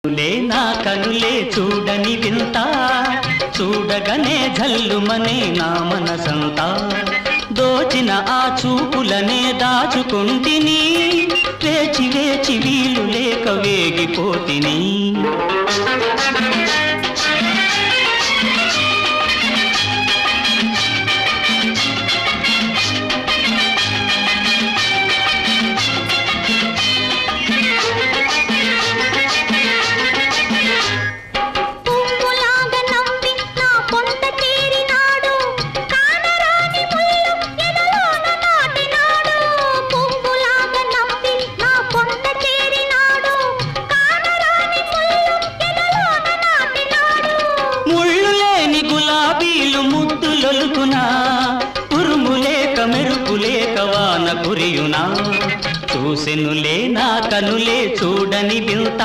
నా కనులే చూడని వింత చూడగనే జల్లుమనే నా మనసంతా దోచిన ఆ చూపులనే దాచుకుంటిని వేచి వేచి వీలు లేక వేగిపోతిని ముద్దులొలుకునా ఉరుములేక మెరుపులేక వాన కురియునా చూసెనులే నా కనులే చూడని వింత